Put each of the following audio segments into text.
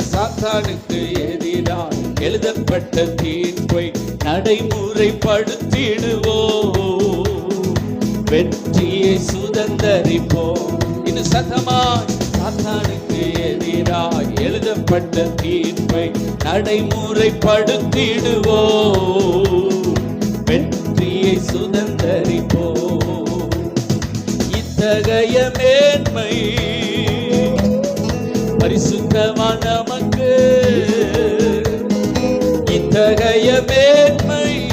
சாத்தானுக்கு எதிராக எழுதப்பட்ட தீர்ப்பை நடைமுறைப்படுத்திடுவோம். வெற்றியை சுதந்தரிப்போம். இது சத்தமாய் சாத்தானுக்கு எதிராக எழுதப்பட்ட தீர்ப்பை நடைமுறைப்படுத்திடுவோம். வெற்றியை சுதந்தரிப்போம். இத்தகைய மேன்மை பரிசுத்தவான் நமக்கு. இத்தகைய மேன்மை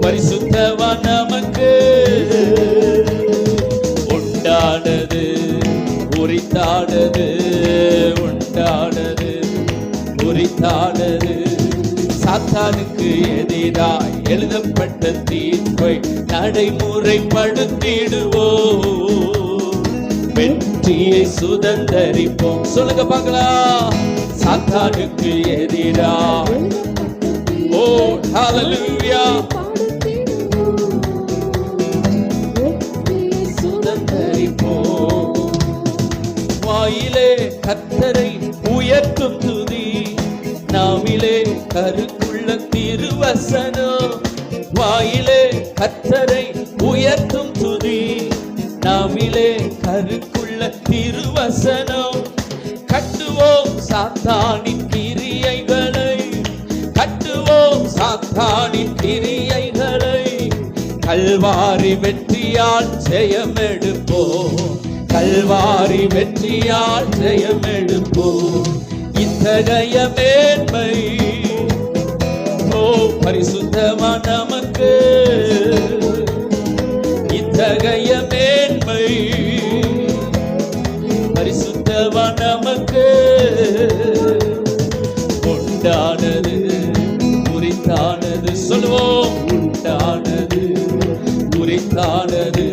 பரிசுத்தவான் நமக்கு உண்டானது, உரித்தானது, உண்டானது, உரித்தானது. சாத்தானுக்கு எதிராய் எழுதப்பட்ட தீர்ப்பை நடைமுறைப்படுத்திடுவோம். வெற்றியை சுதந்தரிப்போம். சொல்லுங்க பார்க்கலாம். சாத்தானுக்கு எதிராய் ஓ ஹalleluya சுதந்தரிப்போம். வாயிலே கர்த்தரை உயர்த்தும் துதி, நாவிலே கருக்குள்ள திருவசனம். வாயிலே கர்த்தரை உயர்த்தும் துதி, நாவிலே கருக்குள்ள திருவசனம். கட்டுவோம் சாத்தானின் கிரியைகளை, கட்டுவோம் சாத்தானின் கிரியைகளை. கல்வாரி வெற்றியால் ஜெயமெடுப்போம், கல்வாரி வெற்றியால் ஜெயமெடுப்போம். இத்தகைய மேன்மை ஓ பரிசுத்தவான் நமக்கு. இத்தகைய மேன்மை பரிசுத்தவான் நமக்கு உண்டானது, உரித்தானது. சொல்லுவோம். உண்டானது, உரித்தானது.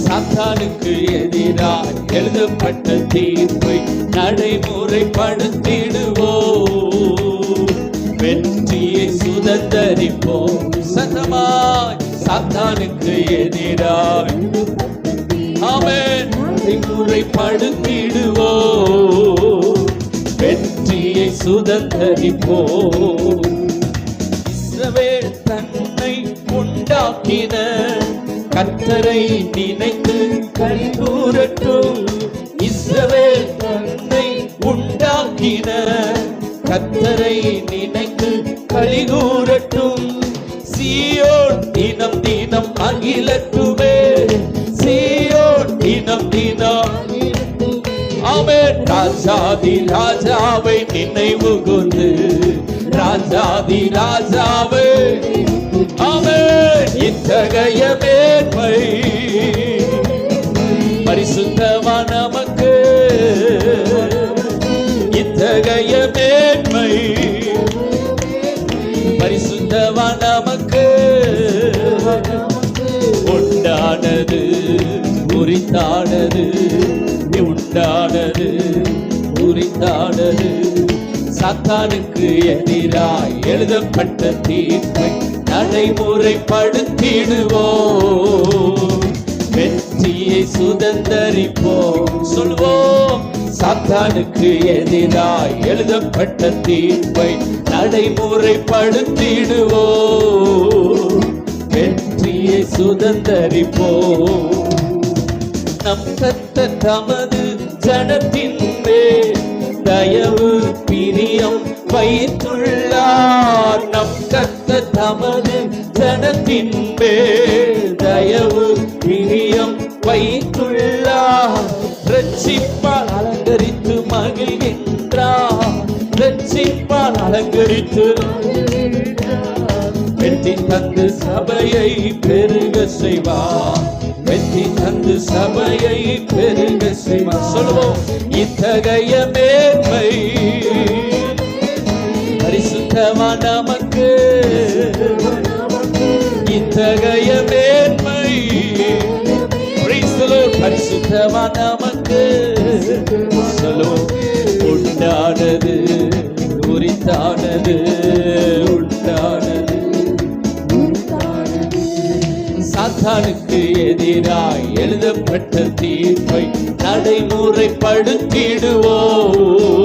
சாத்தானுக்கு எதிராக எழுதப்பட்ட தீர்ப்பை நடைமுறைப்படுத்திடுவோம். வெற்றியை சுதந்தரிப்போம். சத்தமாய் சாத்தானுக்கு எதிராக ஆமென் நடைமுறைப்படுத்திடுவோம். வெற்றியை சுதந்தரிப்போம். இஸ்ரவேல் தன்னை உண்டாக்கின கர்த்தரை நினைத்து களிகூரட்டும். இஸ்ரவேல் தன்னை உண்டாக்கின கர்த்தரை நினைத்து களிகூரட்டும். சீயோன் தினம் தினம் அகிலத்துமே, சீயோன் தினம் தினம் ஆமென். ராஜாதி ராஜாவை நினைவு கூர்ந்து, ராஜாதி ராஜாவை ஆமென். இத்தகைய மேன்மை பரிசுத்தவான் நமக்கு. இத்தகைய மேன்மை பரிசுத்தவான் நமக்கு உண்டானது, உரித்தானது, உண்டானது, உரித்தானது. சாத்தானுக்கு எதிராய் எழுதப்பட்ட தீர்ப்பை நடைமுறைப்படுத்திடுவோம். வெற்றியை சுதந்தரிப்போம். சொல்வோம். சாத்தானுக்கு எதிராய் எழுதப்பட்ட தீர்ப்பை நடைமுறைப்படுத்திடுவோம். வெற்றியை சுதந்தரிப்போம். நம் கர்த்தர் தமது ஜனத்தின் மேல் தயவு பிரியம் வைத்துள்ளார். நம் கர்த்தர் தமது ஜனத்தின் மேல் தயவு பிரியம் வைத்துள்ளார். ரட்சிப்பால் அலங்கரித்து மகிழ்கின்றார். ரட்சிப்பால் அலங்கரித்து வெற்றி தந்து சபையை பெருக செய்வார். வெற்றி தந்து சபையை பெருக செய்வார். சொல்லுவோம். இத்தகைய மேன்மை பரிசுத்தவான் நமக்கு. இத்தகைய மேன்மை பரிசுத்தவான் நமக்கு. சொல்லுவோம். உண்டானது, உரித்தானது, உண்டானது. சாத்தானுக்கு எதிராய் எழுதப்பட்ட தீர்ப்பை நடைமுறைப்படுத்திடுவோம்.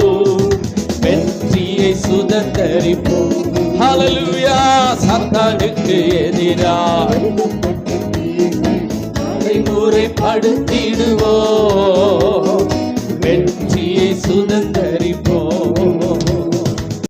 ஹalleluya சாத்தானுக்கு எதிராய் முறைப்படுத்தி